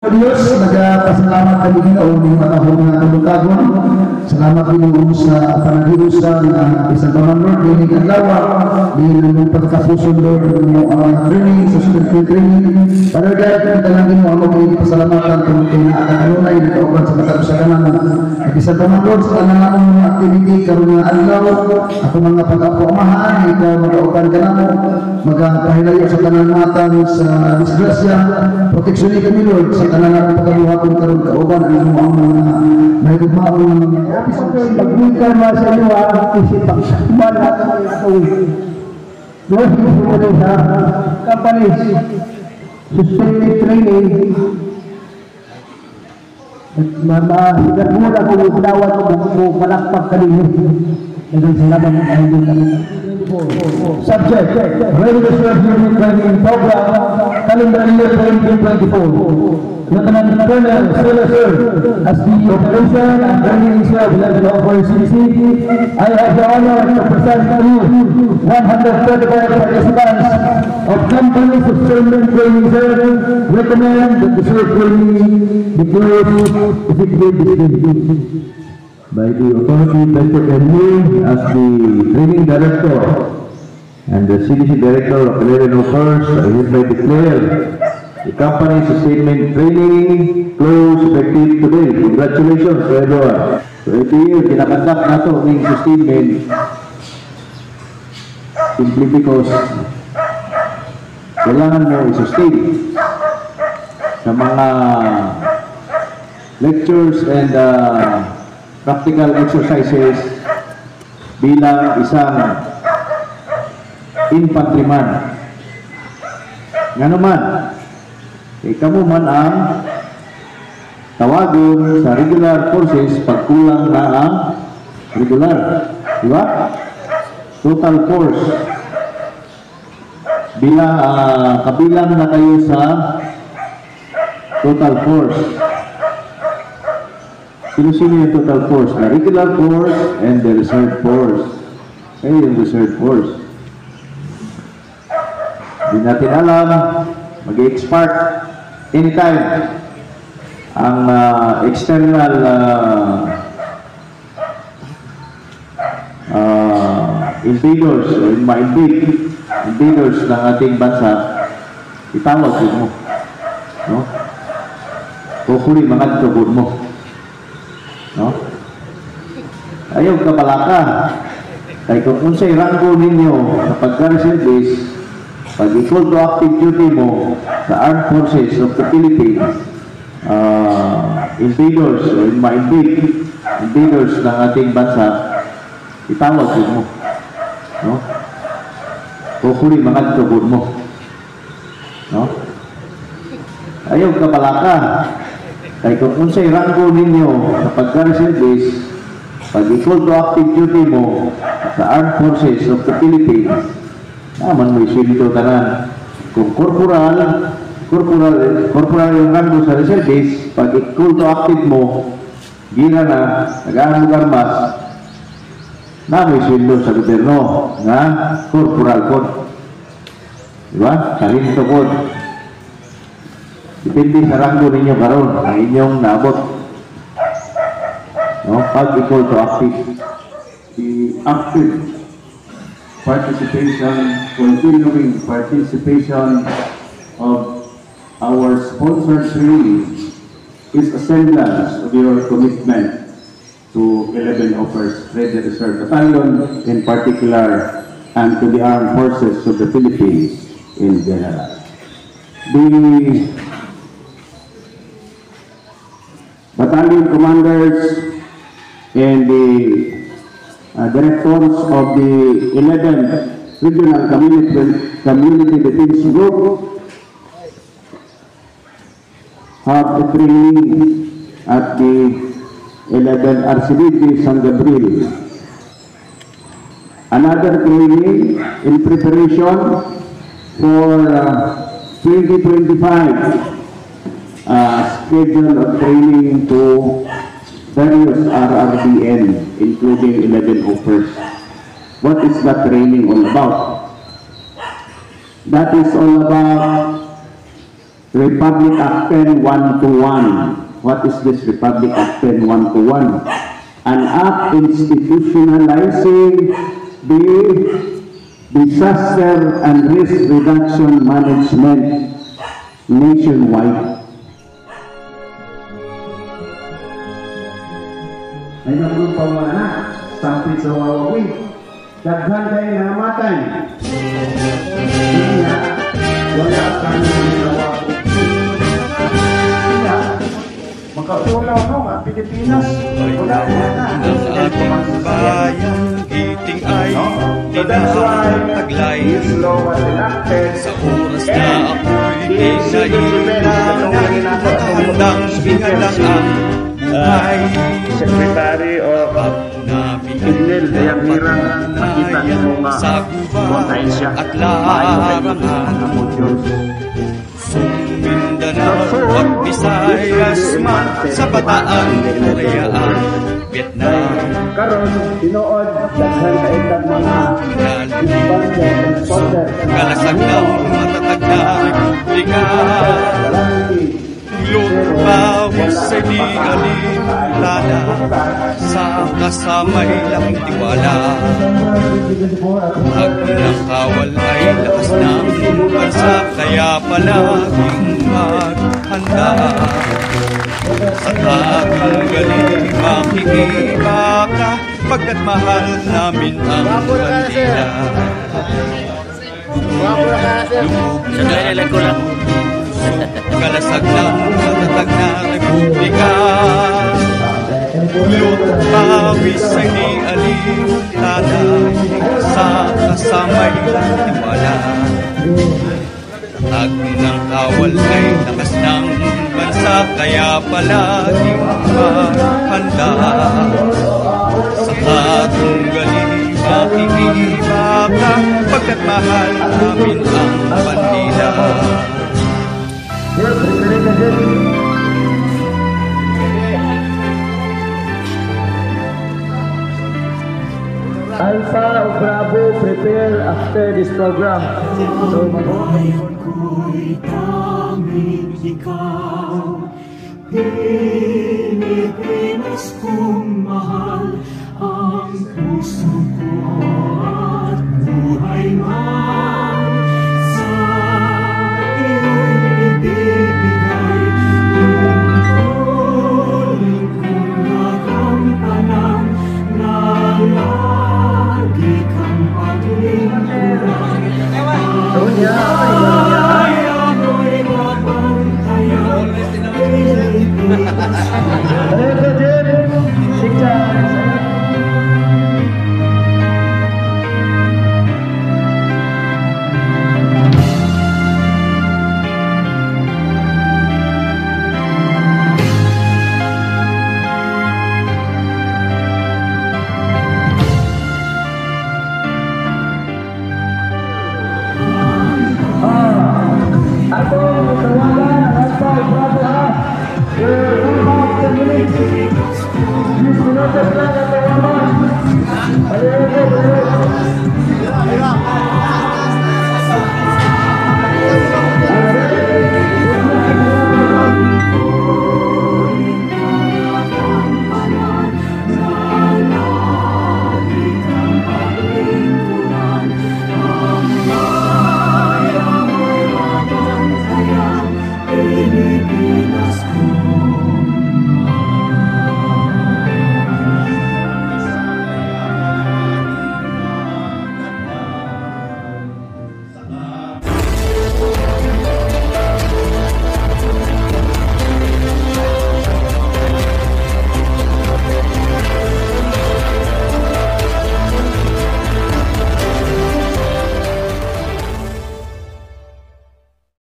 Diyos, nagpasalamat kami Ginoo ning panahon nga tulukagon. Salamat Ginoo sa panagiusan ng isang Lord dining adlaw dining ang pagkapuson Lord mo ang training sa student training. Para dahil kita lang Ginoo mo kay pasalamatan tungkol na kanunay nagauban sa katapsanan ng isang Lord sa kanang activity karon nga adlaw. Ako mga pag-apuamahan ikaw magauban ka namo magapahilayo sa tanan matang sa disgrasya. Proteksyon kami Lord sa tanan ng pagkabuhaton karon kauban ang mga mahigugmaon ng officers Pag-ikan mo sa iyo ang isip ang sakman at ang nakawin. Lord, hindi sa companies, suspended training, masigat mo na kung ikunawat mo malakpak kanino. Dagang salamat ng ayun kami. Subject, Regular Service Unit Training Program, Calendar Year 2024. Lieutenant Colonel Sir, as the Operation and Training Serve Level Officer CDC, I have the honor to present to you 135 participants of companies of Servant Training Serve. Recommend that the serve training be closed effectively by the authority vested in me as the Training Director and the CDC Director of 11 Offers. I hereby declare the company sustainment training close effective today. Congratulations to everyone. So every year, kinakandak na ito ng sustainment simply because kailangan mo i-sustain sa mga lectures and practical exercises bilang isang infantryman. Nga naman, ikaw mo man ang tawagon sa regular forces pag kulang na ang regular. Diba? Total force. Kabilang na kayo sa total force. Sino-sino yung total force? The regular force and the reserve force. Kayo yung reserve force. Hindi natin alam, mag-expart anytime ang external invaders o invaders ng ating bansa, itawag mo. No? Hopefully, mga tubod mo. No? Ayaw ka palaka. Kaya kung unsay ranggo ninyo sa pagka-reservice, pag equal to active duty mo sa Armed Forces of the Philippines, invaders o invaders ng ating bansa, itawag mo. No? Hopefully, mga tubod mo. No? Ayaw ka palaka. Kaya kung unsay ranggo ninyo sa pagka-reservice, pag equal to active duty mo sa Armed Forces of the Philippines, naman may sweldo tanan. Kung corporal yung ranggo sa reservice, pag equal to active mo, gina na, nag-aaral ng armas, na may sweldo sa gobyerno na corporal po. Diba? Salin ito po. Depende sa ranggo ninyo karon ang inyong naabot. No? Pag equal to active. The active participation, continuing participation of our sponsored training is a semblance of your commitment to 11 Offers Ready Reserve Battalion in particular and to the Armed Forces of the Philippines in general. The battalion commanders and the directors of the 11th Regional Community Defense Group have a training at the 11 RCDG San Gabriel. Another training in preparation for 2025 schedule of training to various RRBN, including 11 offers. What is that training all about? That is all about Republic Act 10 121. What is this Republic Act 10 121? An act institutionalizing the disaster and risk reduction management nationwide. Ay naman pa wala na, sampit sa wawawi. Daghan kayo namatay. Kaya, wala ka na ginawa ko. Kaya, makatulaw no, ang Pilipinas. Wala na. Ang ating bayan, iting ay tinataglay. Sa oras na ako'y kinailangan, nakahandang ihalang ang buhay. Secretary of Inel, dayang hirang makita mo nga kontain siya. At larangan Mindanao at Visayas man sa Bataan, Koreaan, Vietnam. Karon tinuod daghan kaitag mga sponsor. Kalasag ng matatag na Republika, lupawis sa di alintana, sa kasamay laking tiwala. Pag nakawal ay lakas ng bansa, kaya palaging maghanda. Sa ating galing makikibaka, pagkat mahal namin ang bandila. Kalasag ng matatag na Republika, lupawis ay di alintana, sa kasamay lang tiwala. Tag ng kawal ay lakas ng bansa, kaya palaging maghanda. Sa ating galing makikibaka, pagkat mahal namin ang bandila. Alpha o Bravo, prepare after this program. So, Ko'y tanging ikaw, Pilipinas kong mahal, ang puso ko at buhay man sa iyo'y ibibigay. Lingkod nagampanan na lagi kang paglingkuran. Sonia!